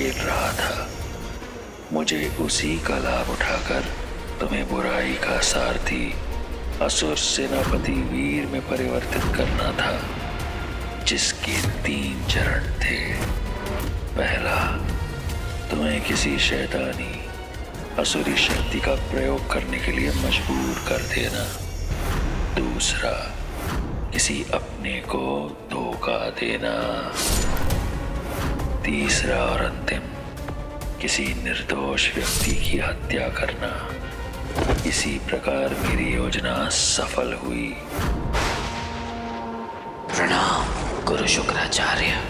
खेल रहा था। मुझे उसी का लाभ उठाकर तुम्हें बुराई का सारथी असुर सेनापति वीर में परिवर्तित करना था, जिसके 3 चरण थे। पहला, तुम्हें किसी शैतानी असुरी शक्ति का प्रयोग करने के लिए मजबूर कर देना। दूसरा, किसी अपने को धोखा देना। तीसरा और अंतिम, किसी निर्दोष व्यक्ति की हत्या करना। इसी प्रकार मेरी योजना सफल हुई। प्रणाम गुरु शुक्राचार्य।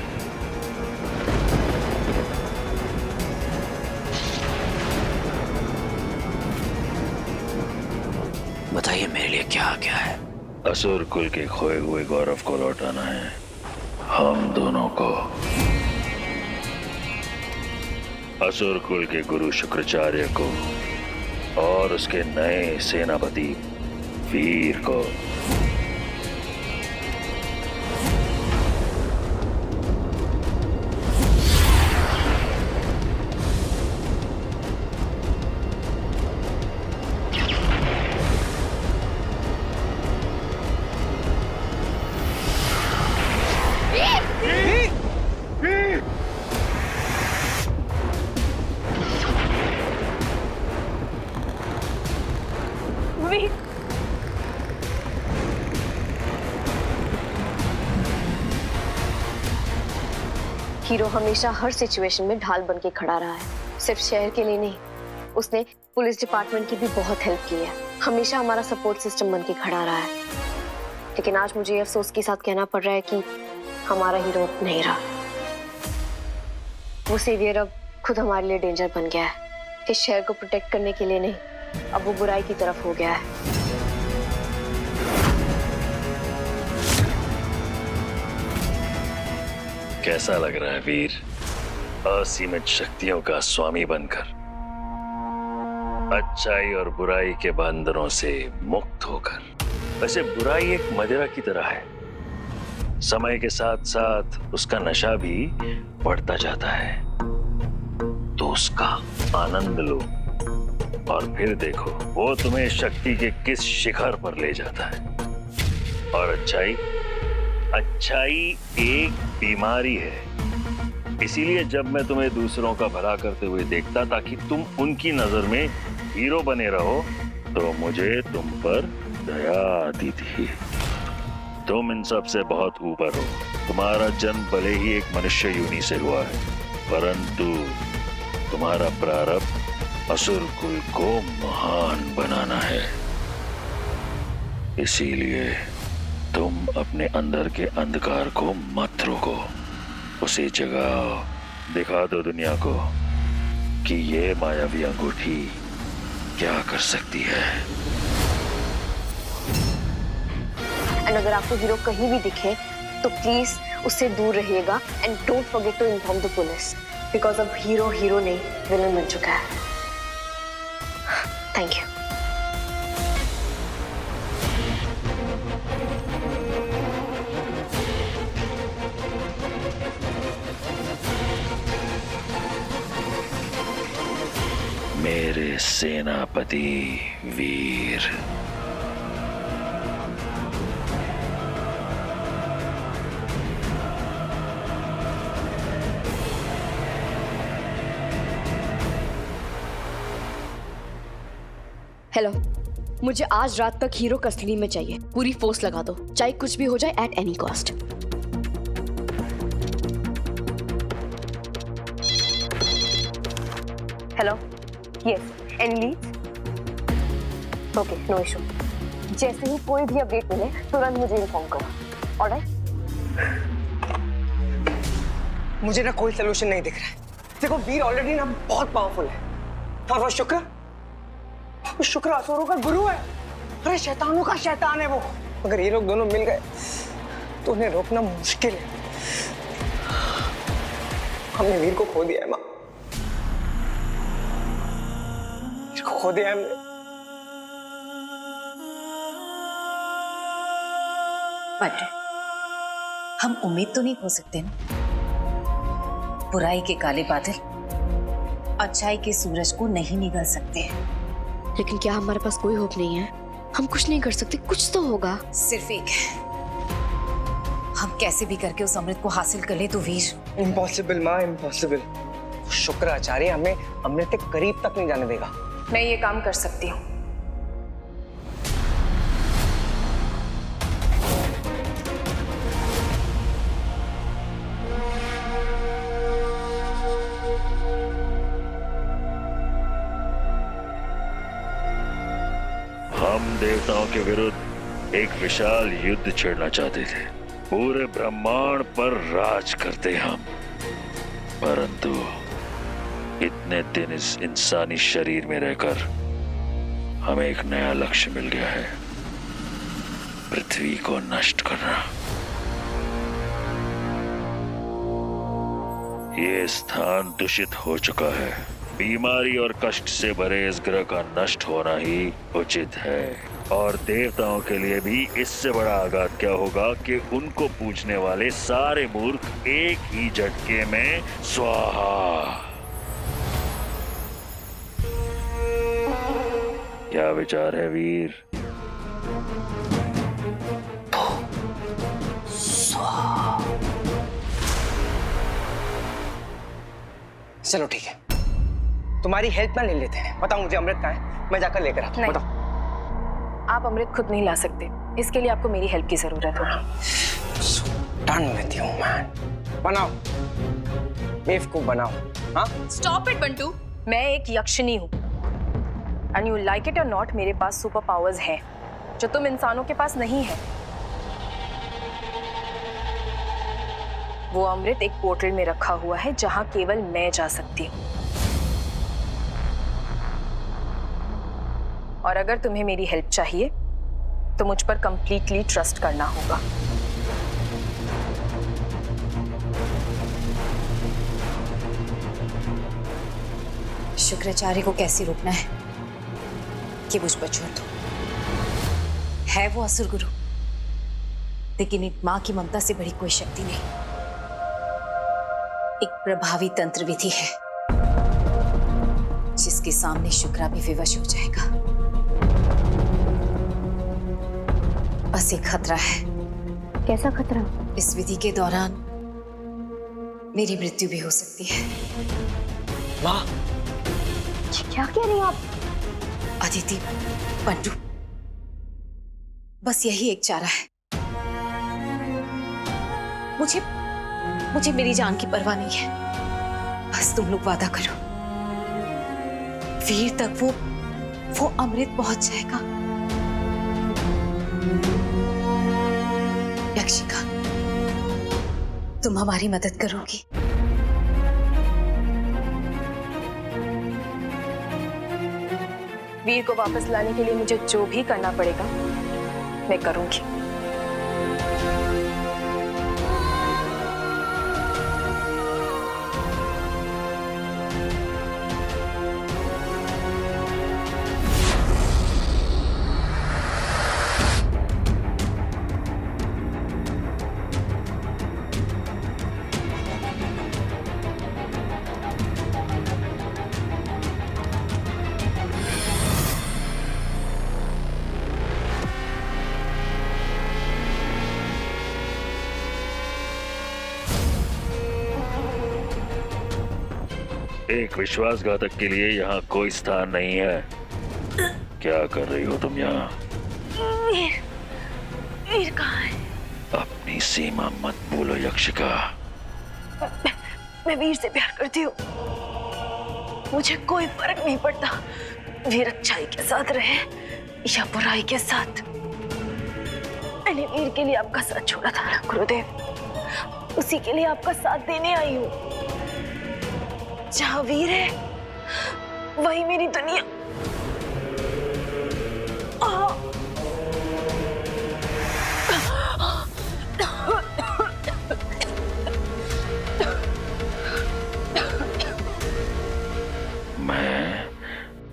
बताइए मेरे लिए क्या क्या है? असुर कुल के खोए हुए गौरव को लौटाना है, हम दोनों को। असुर कुल के गुरु शुक्राचार्य को और उसके नए सेनापति वीर को। हीरो हमेशा हर सिचुएशन में ढाल बन के खड़ा रहा है। सिर्फ शहर के लिए नहीं, उसने पुलिस डिपार्टमेंट की भी बहुत हेल्प की है। हमेशा हमारा सपोर्ट सिस्टम बन के खड़ा रहा है। लेकिन आज मुझे अफसोस के साथ कहना पड़ रहा है कि हमारा हीरो नहीं रहा। वो सेवियर अब खुद हमारे लिए डेंजर बन गया है। इस शहर को प्रोटेक्ट करने के लिए नहीं, अब वो बुराई की तरफ हो गया है। कैसा लग रहा है वीर, असीमित शक्तियों का स्वामी बनकर, अच्छाई और बुराई के बंधनों से मुक्त होकर? वैसे बुराई एक मदिरा की तरह है, समय के साथ साथ उसका नशा भी बढ़ता जाता है। तो उसका आनंद लो और फिर देखो वो तुम्हें शक्ति के किस शिखर पर ले जाता है। और अच्छाई एक बीमारी है। इसीलिए जब मैं तुम्हें दूसरों का भला करते हुए देखता ताकि तुम उनकी नजर में हीरो बने रहो, तो मुझे तुम पर दया आती थी। तुम इन सब से बहुत ऊपर हो। तुम्हारा जन्म भले ही एक मनुष्य योनि से हुआ है, परंतु तुम्हारा प्रारब्ध असुर कुल को महान बनाना है। इसीलिए तुम अपने अंदर के अंधकार को मत रोको, उसे जगाओ। दिखा दो दुनिया को कि ये मायावी अंगूठी क्या कर सकती है। एंड अगर आपको हीरो कहीं भी दिखे तो प्लीज उससे दूर रहिएगा and don't forget to inform the police, because अब हीरो नहीं विलन बन चुका है। Thank you. मेरे सेनापति वीर, हेलो, मुझे आज रात तक हीरो कस्टडी में चाहिए। पूरी फोर्स लगा दो, चाहे कुछ भी हो जाए, at any cost. Hello, yes, any leads? Okay, no issue. जैसे ही कोई भी अपडेट मिले तुरंत मुझे इन्फॉर्म करो। ऑलराइट? मुझे ना कोई सोल्यूशन नहीं दिख रहा है। देखो वीर ऑलरेडी ना बहुत पावरफुल है, और वो शुक्र असुरों का गुरु है। अरे शैतानों का शैतान है वो। अगर ये लोग दोनों मिल गए तो उन्हें रोकना मुश्किल है। हमने वीर को खो दिया है माँ, खो दिया हमने। बट हम उम्मीद तो नहीं खो सकते ना। बुराई के काले बादल अच्छाई के सूरज को नहीं निगल सकते। लेकिन क्या हमारे पास कोई होप नहीं है? हम कुछ नहीं कर सकते, कुछ तो होगा। सिर्फ एक है, हम कैसे भी करके उस अमृत को हासिल कर ले तो वीर। इम्पॉसिबल माँ, इम्पॉसिबल। शुक्राचार्य हमें अमृत के करीब तक नहीं जाने देगा। मैं ये काम कर सकती हूँ। हम देवताओं के विरुद्ध एक विशाल युद्ध छेड़ना चाहते थे। पूरे ब्रह्मांड पर राज करते हम, परंतु इतने दिन इस इंसानी शरीर में रहकर हमें एक नया लक्ष्य मिल गया है, पृथ्वी को नष्ट करना। ये स्थान दूषित हो चुका है। बीमारी और कष्ट से भरे इस ग्रह का नष्ट होना ही उचित है। और देवताओं के लिए भी इससे बड़ा आघात क्या होगा कि उनको पूजने वाले सारे मूर्ख एक ही झटके में स्वाहा। क्या विचार है वीर? चलो ठीक है, तुम्हारी हेल्प ना ले लेते हैं। बताओ मुझे अमृत कहाँ है, मैं जाकर लेकर आता हूँ। नहीं। बताओ। आप अमृत खुद नहीं ला सकते, इसके लिए आपको मेरी हेल्प की जरूरत होगी। Done with you man. बनाओ, बेवकूफ बनाओ। हाँ, स्टॉप इट बंटू। मैं एक यक्षिणी हूँ, एंड यू लाइक इट और नॉट, मेरे पास सुपर पावर्स हैं जो तुम इंसानों के पास नहीं है। वो अमृत एक पोर्टल में रखा हुआ है जहां केवल मैं जा सकती हूँ। और अगर तुम्हें मेरी हेल्प चाहिए तो मुझ पर कंप्लीटली ट्रस्ट करना होगा। शुक्राचार्य को कैसे रोकना है कि मुझ पर छोड़ दो। है वो असुर गुरु, लेकिन एक मां की ममता से बड़ी कोई शक्ति नहीं। एक प्रभावी तंत्र विधि है जिसके सामने शुक्रा भी विवश हो जाएगा। बस एक खतरा है। कैसा खतरा? इस विधि के दौरान मेरी मृत्यु भी हो सकती है। माँ, क्या कह रही हैं आप? अदिति, बंटू, बस यही एक चारा है। मुझे मेरी जान की परवाह नहीं है। बस तुम लोग वादा करो, वीर तक वो अमृत पहुंच जाएगा। यक्षिका, तुम हमारी मदद करोगी? वीर को वापस लाने के लिए मुझे जो भी करना पड़ेगा मैं करूंगी। एक विश्वासघातक के लिए यहाँ कोई स्थान नहीं है। क्या कर रही हो तुम यहाँ? वीर कहाँ है? अपनी सीमा मत भूलो यक्षिका। मैं वीर से प्यार करती हूँ, मुझे कोई फर्क नहीं पड़ता वीर अच्छाई के साथ रहे या बुराई के साथ। मैंने वीर के लिए आपका साथ छोड़ा था ना गुरुदेव, उसी के लिए आपका साथ देने आई हूँ। जहाँ वीर है वही मेरी दुनिया। मैं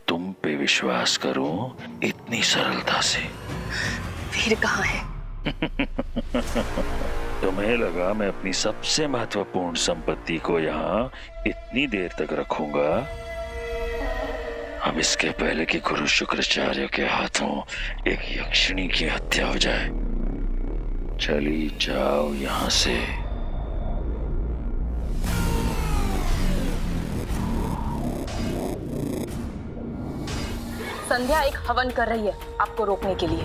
तुम पे विश्वास करूं इतनी सरलता से? वीर कहाँ है? तुम्हें लगा मैं अपनी सबसे महत्वपूर्ण संपत्ति को यहाँ इतनी देर तक रखूंगा? अब इसके पहले कि गुरु शुक्राचार्य के हाथों एक यक्षिणी की हत्या हो जाए, चली जाओ यहां से। संध्या एक हवन कर रही है आपको रोकने के लिए।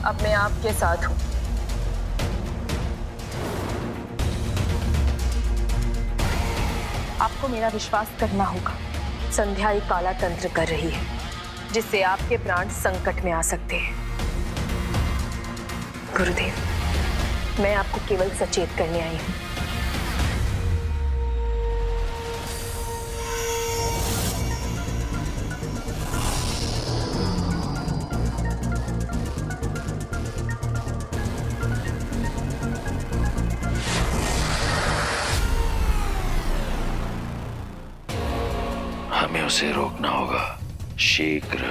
अब मैं आपके साथ हूं। आपको मेरा विश्वास करना होगा। संध्या एक काला तंत्र कर रही है जिससे आपके प्राण संकट में आ सकते हैं। गुरुदेव, मैं आपको केवल सचेत करने आई हूं। हमें उसे रोकना होगा शीघ्र।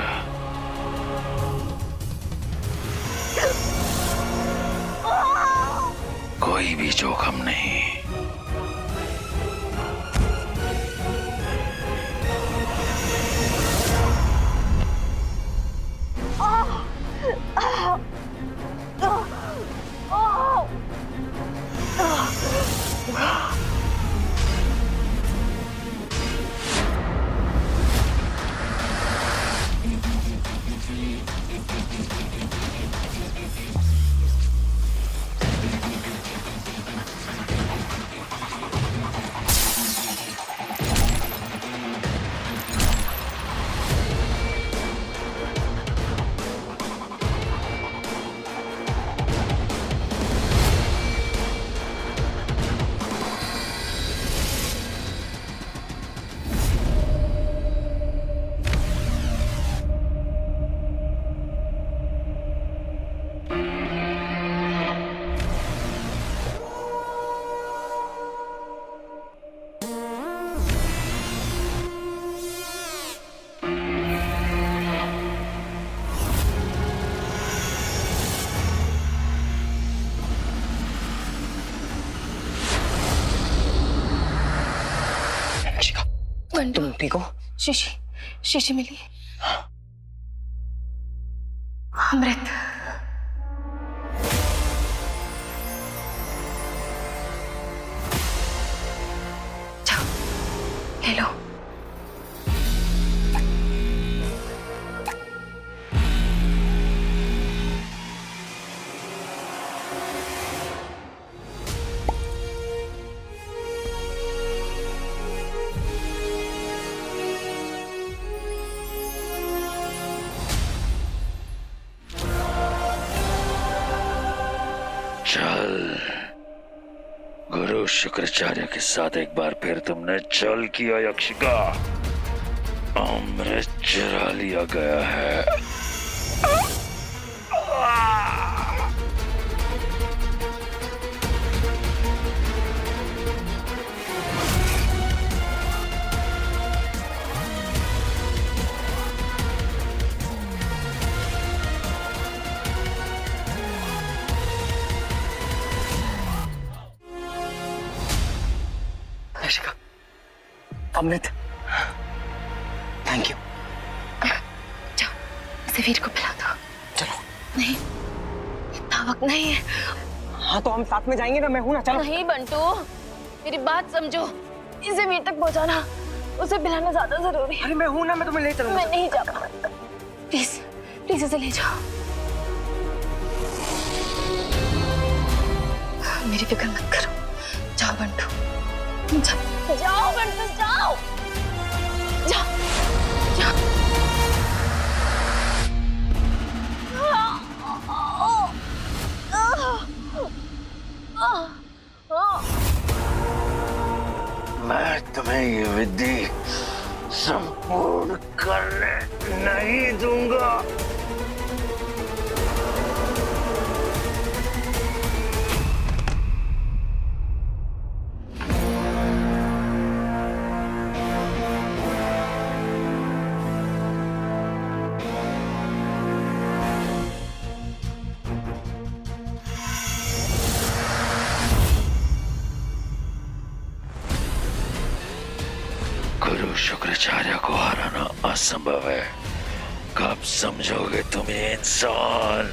कोई भी जोखिम नहीं। तुम ठीक हो? शीशी शीशी मिली। अमृत। जाओ ले लो। चल, गुरु शुक्राचार्य के साथ एक बार फिर तुमने छल किया यक्षिका। अमृत चुरा लिया गया है। यक्षिका, अमृत, थैंक यू। जाओ इसे वीर को पिला दो। चलो। नहीं, इतना वक्त नहीं है। हाँ तो हम साथ में जाएंगे ना, मैं हूं ना। चलो। नहीं बंटू, मेरी बात समझो। इसे वीर तक पहुंचाना, उसे पिलाना ज्यादा जरूरी है। अरे मैं हूं ना, मैं तुम्हें ले चलूंगा। मैं नहीं जा पाऊंगा। प्लीज प्लीज इसे ले जाओ। मेरी फिक्र मत करो। जाओ बंटू, जाओ बंटू, जाओ जाओ जाओ। मैं तुम्हें ये विधि संपूर्ण करने नहीं दूंगा। शुक्राचार्य को हराना असंभव है। कब समझोगे तुम ये इंसान?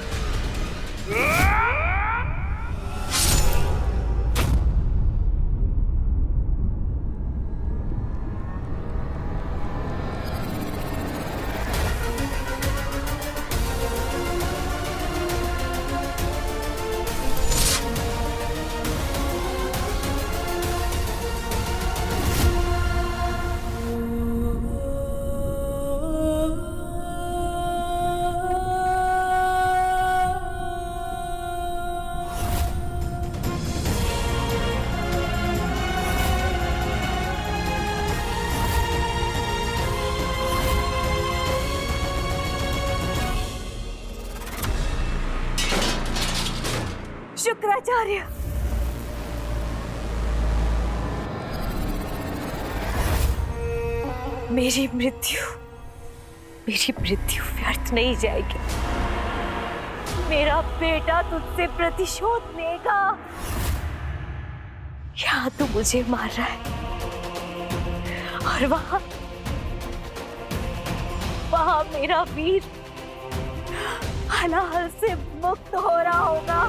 शुक्राचार्य, मेरी मृत्यु व्यर्थ नहीं जाएगी। मेरा बेटा तुझसे प्रतिशोध लेगा। यहाँ तू मुझे मार रहा है और वहां मेरा वीर हलाहल से मुक्त हो रहा होगा।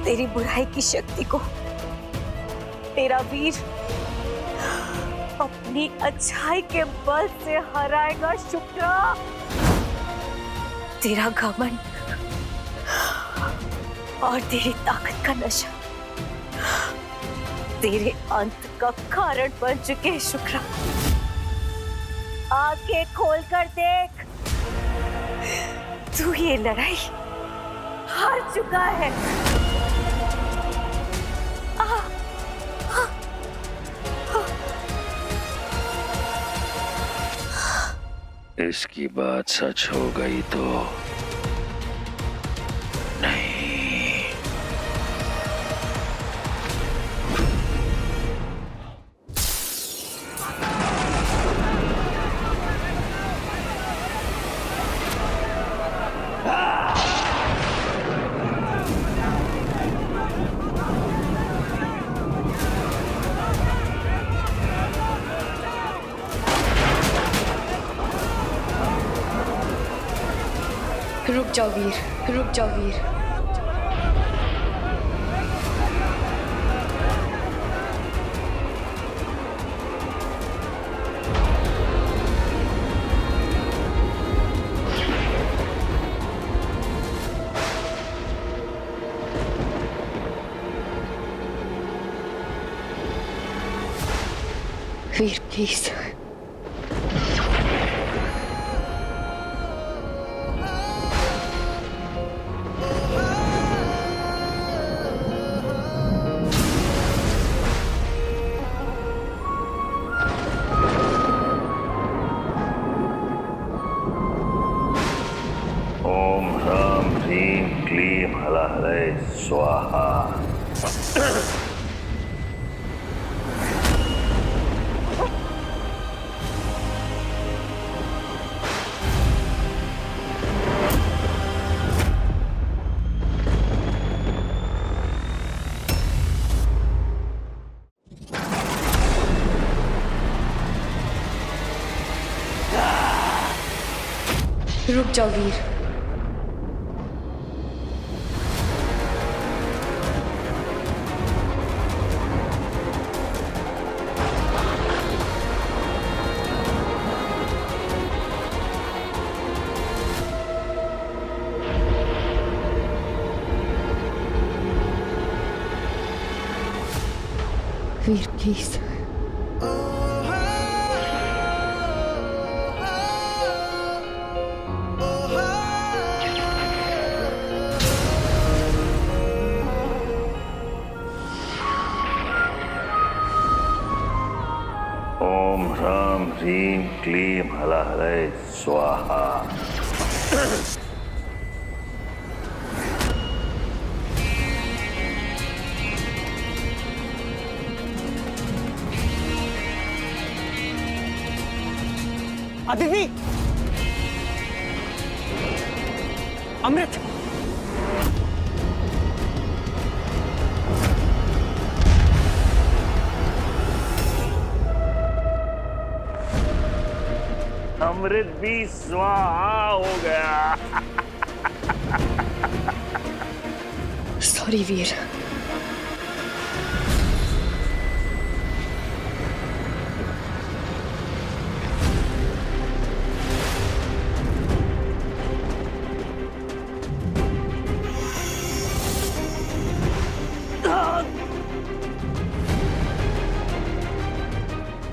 तेरी बुराई की शक्ति को तेरा वीर अपनी अच्छाई के बल से हराएगा। शुक्रा, तेरा घमंड और तेरी ताकत का नशा तेरे अंत का कारण बन चुके हैं। शुक्रा, आंखें खोलकर देख, तू ये लड़ाई हार चुका है। इसकी बात सच हो गई तो नहीं। रुक जाओ वीर, रुक जाओ वीर। वीर प्लीज। ओम ह्रां ह्रीं क्लीं हलाहले स्वाहा। रुक जाओ वीर। वीर प्लीज। ओम ह्रां ह्रीं क्लीं हलाहले स्वाहा। अदिति, अमृत, अमृत भी स्वाहा हो गया। सॉरी वीर।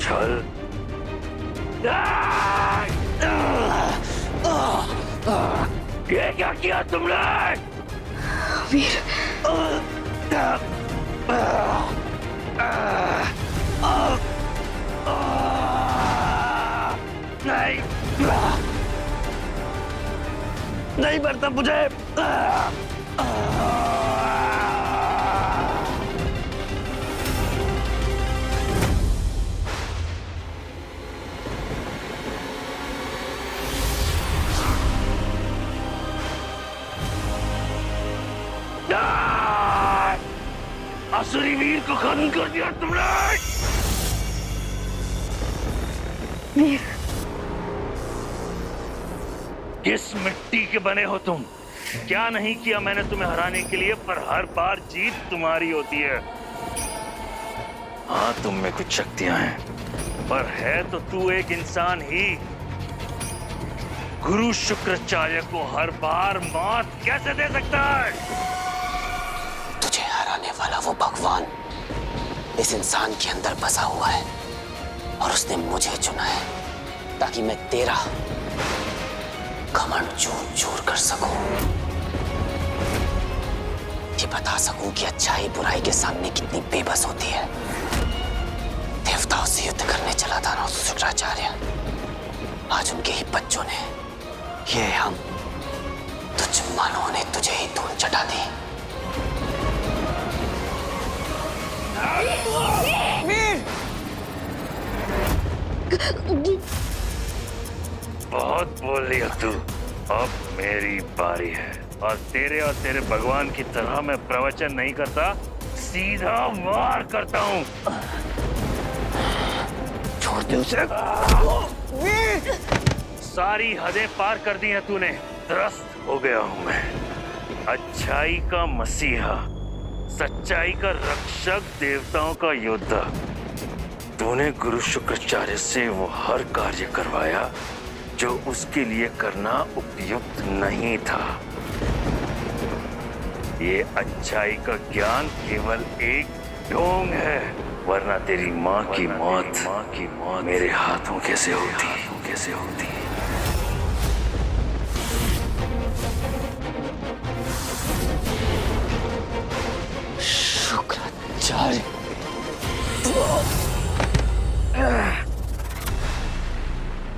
चल। ये क्या किया तुमने? वीर नहीं, नहीं मरता मुझे। असुरी वीर को खत्म कर दिया तुमने। वीर किस मिट्टी के बने हो तुम? क्या नहीं किया मैंने तुम्हें हराने के लिए, पर हर बार जीत तुम्हारी होती है। हाँ, तुम में कुछ शक्तियां हैं, पर है तो तू एक इंसान ही। गुरु शुक्राचार्य को हर बार मौत कैसे दे सकता है? तुझे हराने वाला वो भगवान इस इंसान के अंदर बसा हुआ है और उसने मुझे चुना है ताकि मैं तेरा घमंड चूर चूर कर सकूं। ये बता सकूं कि अच्छाई बुराई के सामने कितनी बेबस होती है। देवताओं से युद्ध करने चला था ना शुक्राचार्य, आज उनके ही बच्चों ने, ये हम तुझ मानव ने तुझे ही धूल चटा दी। वीर! बहुत बोल लिया तू। अब मेरी बारी है और तेरे भगवान की तरह मैं प्रवचन नहीं करता, सीधा वार करता हूँ। छोड़ दे उसे। वीर! सारी हदें पार कर दी हैं तूने। त्रस्त हो गया हूँ मैं। अच्छाई का मसीहा, सच्चाई का रक्षक, देवताओं का योद्धा। तूने गुरु शुक्राचार्य से वो हर कार्य करवाया जो उसके लिए करना उपयुक्त नहीं था। ये अच्छाई का ज्ञान केवल एक ढोंग है, वरना तेरी माँ की मौत मेरे हाथों कैसे होती। शुक्राचार्य,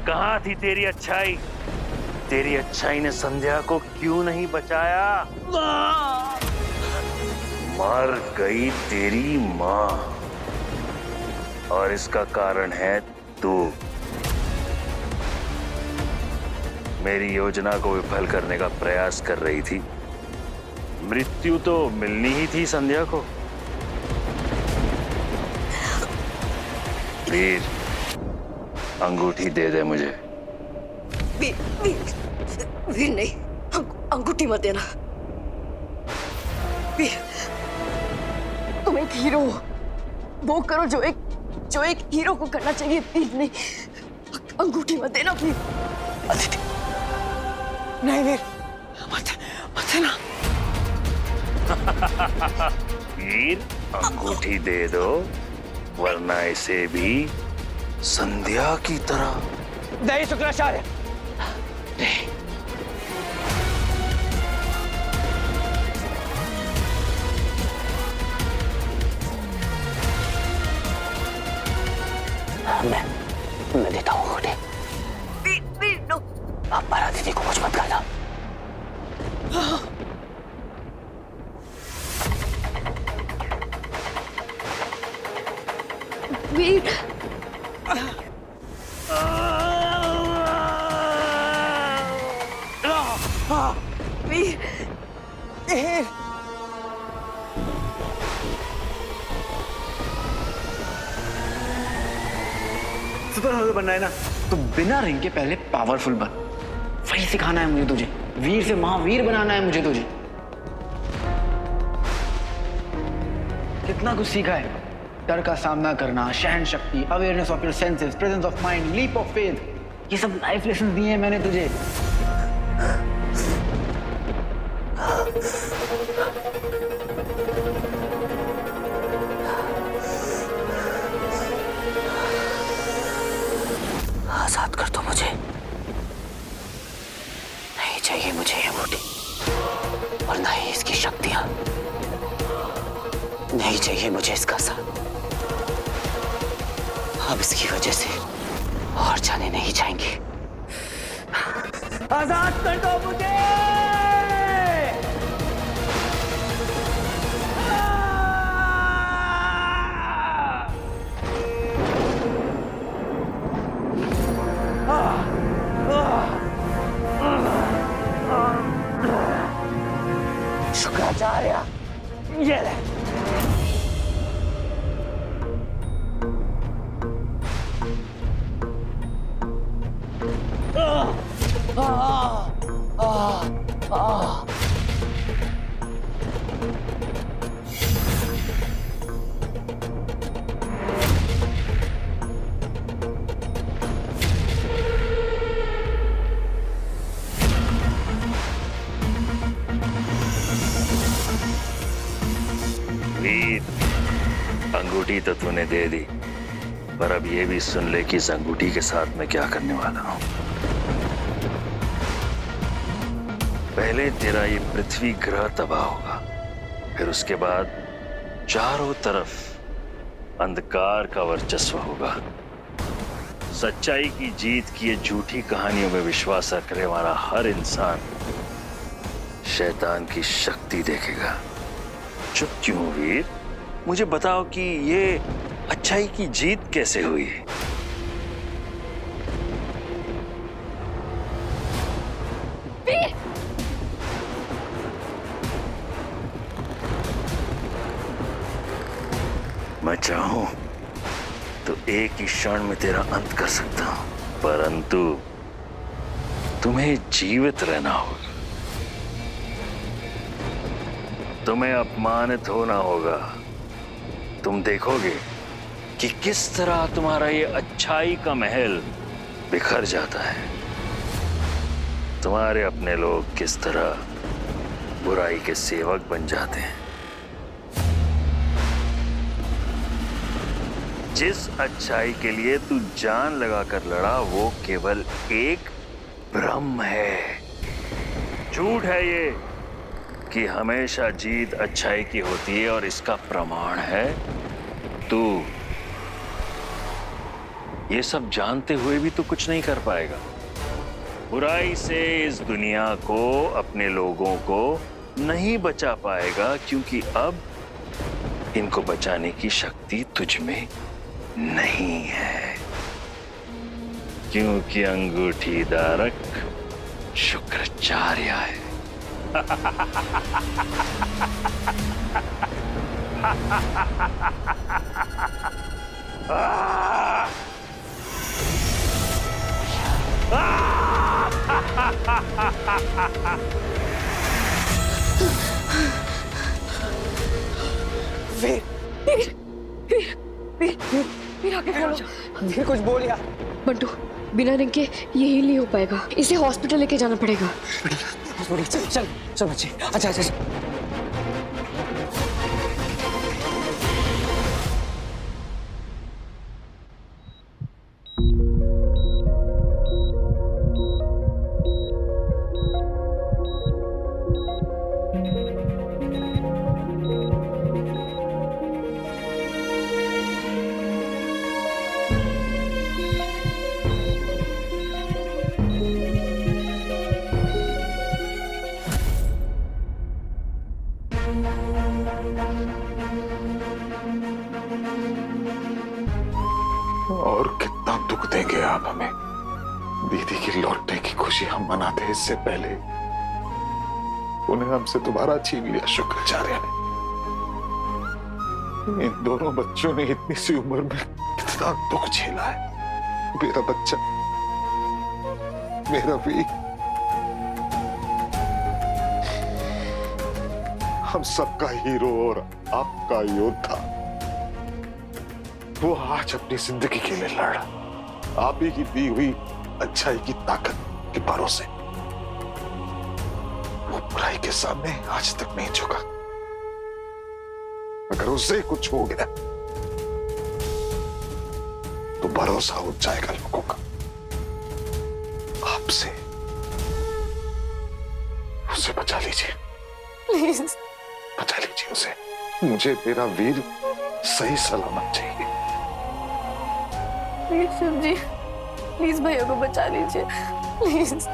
कहाँ थी तेरी अच्छाई? तेरी अच्छाई ने संध्या को क्यों नहीं बचाया? मर गई तेरी माँ, और इसका कारण है तू। मेरी योजना को विफल करने का प्रयास कर रही थी। मृत्यु तो मिलनी ही थी संध्या को। वीर, अंगूठी दे दे मुझे। वीर नहीं, अंगूठी मत देना। वीर, तुम एक हीरो हो, वो करो जो एक हीरो को करना चाहिए। वीर नहीं, अंगूठी मत देना प्लीज। अदिति, नहीं वीर, मत देना। वीर, अंगूठी दे दो, वरना इसे भी संध्या की तरह। नहीं शुक्राचार्य। मैं देता हूँ अंगूठी। आप पर दीदी को कुछ मत करना। वीर, वीर, वीर! सुपर हीरो बनना है ना? तो बिना रिंग के पहले पावरफुल बन, वही सिखाना है मुझे तुझे। वीर से महावीर बनाना है मुझे तुझे। कितना कुछ सीखा है, डर का सामना करना, सहन शक्ति, awareness of your senses, presence of mind, leap of faith, ये सब लाइफ लेसन दिए हैं मैंने तुझे। आजाद कर दो मुझे। नहीं चाहिए मुझे ये बॉडी, और ना ही इसकी शक्तियां। नहीं चाहिए मुझे इसका साथ। अब इसकी वजह से और जाने नहीं जाएंगे। आजाद कर दो मुझे। शुक्राचार्य, ये ले। वीर, अंगूठी तो तूने दे दी, पर अब ये भी सुन ले कि इस अंगूठी के साथ मैं क्या करने वाला हूं। पहले तेरा ये पृथ्वी ग्रह तबाह होगा, फिर उसके बाद चारों तरफ अंधकार का वर्चस्व होगा। सच्चाई की जीत की ये झूठी कहानियों में विश्वास रखने वाला हर इंसान शैतान की शक्ति देखेगा। चुप क्यों वीर? मुझे बताओ कि ये अच्छाई की जीत कैसे हुई? मैं चाहूं तो एक ही क्षण में तेरा अंत कर सकता हूं, परंतु तुम्हें जीवित रहना होगा। तुम्हें अपमानित होना होगा। तुम देखोगे कि किस तरह तुम्हारा ये अच्छाई का महल बिखर जाता है। तुम्हारे अपने लोग किस तरह बुराई के सेवक बन जाते हैं। जिस अच्छाई के लिए तू जान लगाकर लड़ा, वो केवल एक भ्रम है, झूठ है ये कि हमेशा जीत अच्छाई की होती है, और इसका प्रमाण है तू। ये सब जानते हुए भी तू कुछ नहीं कर पाएगा। बुराई से इस दुनिया को, अपने लोगों को नहीं बचा पाएगा, क्योंकि अब इनको बचाने की शक्ति तुझ में नहीं है, क्योंकि अंगूठी धारक शुक्राचार्य है। वीर आगे बोलो। वीर कुछ बोल यार। बंटू, बिना रिंग के ये हील नहीं हो पाएगा, इसे हॉस्पिटल लेके जाना पड़ेगा। चल चल चल बच्चे, अच्छा अच्छा। और कितना दुख देंगे आप हमें? दीदी की लौटने की खुशी हम मनाते हैं, इससे पहले उन्हें हमसे दोबारा छीन लिया शुक्राचार्य ने। इन दोनों बच्चों ने इतनी सी उम्र में कितना दुख झेला है। मेरा बच्चा मेरा वीर, हम सबका हीरो और आपका योद्धा, वो आज अपनी जिंदगी के लिए लड़ा, आप ही की दी हुई अच्छाई की ताकत के भरोसे। वो बुराई के सामने आज तक नहीं झुका। अगर उससे कुछ हो गया तो भरोसा उठ जाएगा लोगों का। आपसे उसे बचा लीजिए, प्लीज बचा लीजिए उसे। मुझे मेरा वीर सही सलामत चाहिए। प्लीज शिव जी, प्लीज भैया को बचा लीजिए, प्लीज।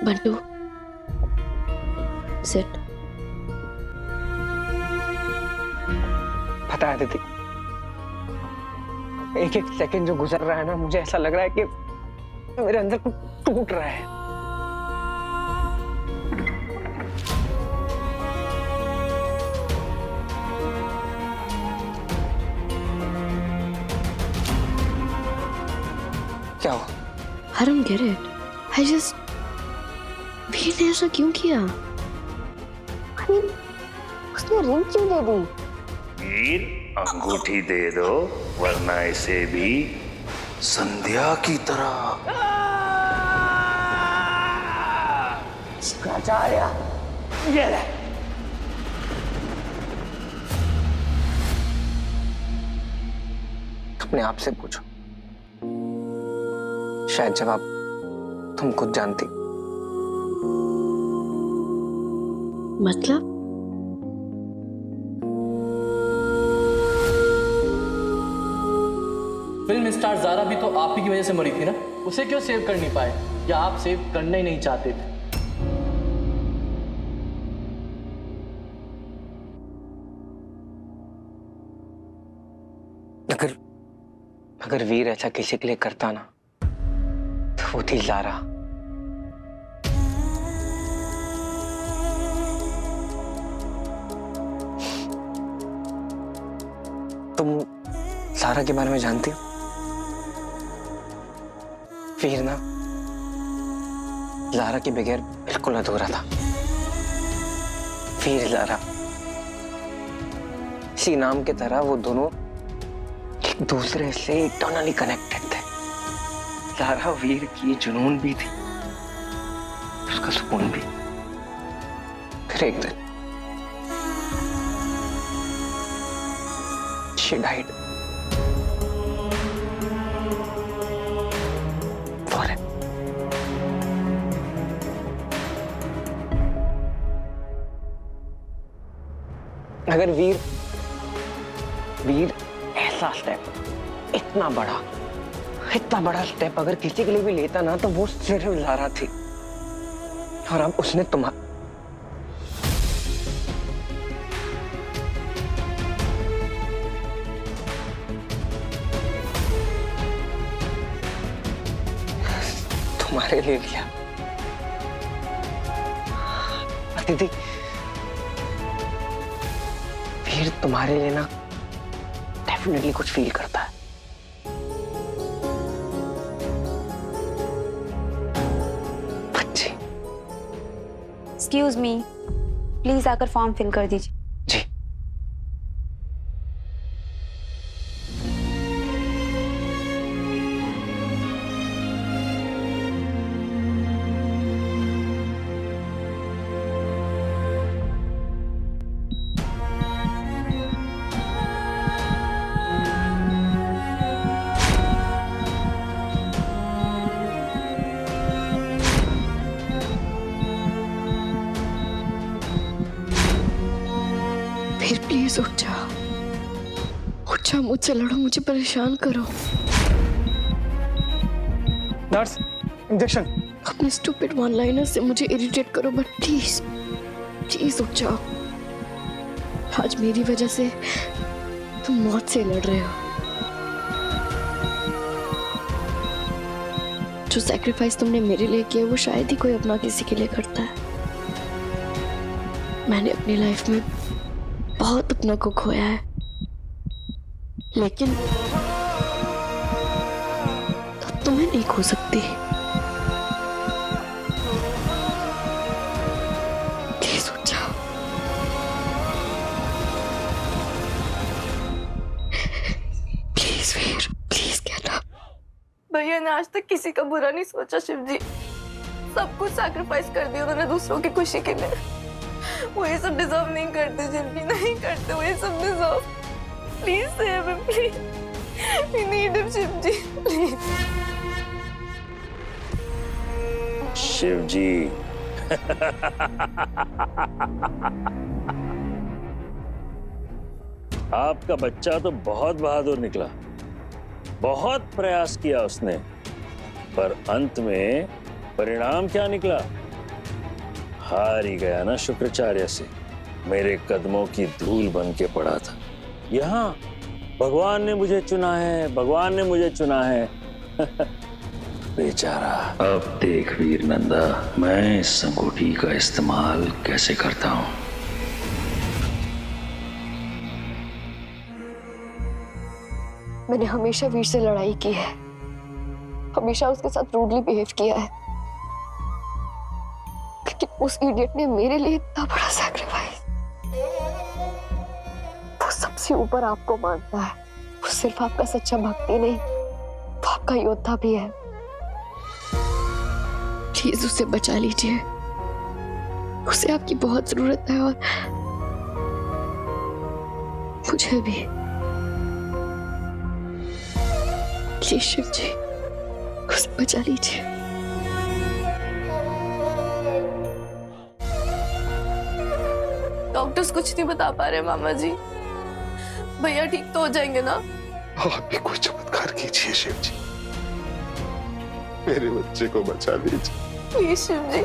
बंटू, सिट। पता है दीदी, एक एक सेकंड जो गुजर रहा है ना, मुझे ऐसा लग रहा है कि मेरे अंदर कुछ टूट रहा है। क्या हुआ? I don't get it. I just वीर ने ऐसा क्यों किया? I mean, उसने रिंग क्यों दे दी? वीर, अंगूठी दे दो, वरना इसे भी संध्या की तरह। शुक्राचार्य, ये ले। अपने आप से पूछो, शायद जवाब तुम खुद जानती। मतलब? फिल्म स्टार ज़ारा भी तो आप ही की वजह से मरी थी ना? उसे क्यों सेव कर नहीं पाए, या आप सेव करना ही नहीं चाहते थे? अगर वीर ऐसा किसी के लिए करता ना, तो वो थी ज़ारा। तुम ज़ारा के बारे में जानती हो? वीर ना ज़ारा के बगैर बिल्कुल अधूरा था। वीर ज़ारा, इसी नाम की तरह वो दोनों एक दूसरे से इटर्नली कनेक्टेड थे। ज़ारा वीर की जुनून भी थी, उसका सुकून भी। फिर एक दिन she died for him. अगर वीर ऐसा स्टेप, इतना बड़ा स्टेप अगर किसी के लिए भी लेता ना, तो वो सिर्फ ज़ारा थी। और अब उसने तुम्हारे लिए लिया। दीदी, वीर तुम्हारे लिए ना डेफिनेटली कुछ फील करता है। बच्ची। एक्सक्यूज मी, प्लीज आकर फॉर्म फिल कर दीजिए। जी। फिर प्लीज उठ जा, मुझसे लड़ो, मुझे परेशान करो। Nurse, injection. अपने स्टूपिड वन लाइनर से मुझे इरिटेट करो, बट प्लीज प्लीज उठ जाओ। आज मेरी वजह से तुम मौत से लड़ रहे हो। जो सैक्रिफाइस तुमने मेरे लिए किया, वो शायद ही कोई अपना किसी के लिए करता है। मैंने अपनी लाइफ में बहुत अपनों को खोया है, लेकिन अब तो मैं नहीं खो सकती। प्लीज उठ जाओ। Please Veer, please get up. भैया ने आज तक किसी का बुरा नहीं सोचा शिव जी। सब कुछ सैक्रिफाइस कर दिया उन्होंने दूसरों की खुशी के लिए। वो ये सब डिजर्व नहीं करते शिव जी, नहीं करते वो ये सब deserve. Please save him, please. We need him Shiv ji, please. Shiv ji आपका बच्चा तो बहुत बहादुर निकला, बहुत प्रयास किया उसने, पर अंत में परिणाम क्या निकला? हार ही गया ना शुक्राचार्य से। मेरे कदमों की धूल बन के पड़ा था। यहाँ भगवान ने मुझे चुना है, भगवान ने मुझे चुना है। बेचारा। अब देख वीर नंदा, मैं इस अंगूठी का इस्तेमाल कैसे करता हूँ। मैंने हमेशा वीर से लड़ाई की है, हमेशा उसके साथ रूडली बिहेव किया है, लेकिन उस इडियट ने मेरे लिए इतना बड़ा सैक्रिफाइस। वो सबसे ऊपर आपको मानता है। वो सिर्फ आपका सच्चा भक्ति नहीं, वो आपका योद्धा भी है। प्लीज उसे बचा लीजिए, उसे आपकी बहुत जरूरत है, और मुझे भी। प्लीज शिव जी, उसे बचा लीजिए। डॉक्टर्स कुछ नहीं बता पा रहे मामा जी। भैया ठीक तो हो जाएंगे ना? आप भी कोई चमत्कार कीजिए शिव जी, मेरे बच्चे को बचा लीजिए। प्लीज शिव जी।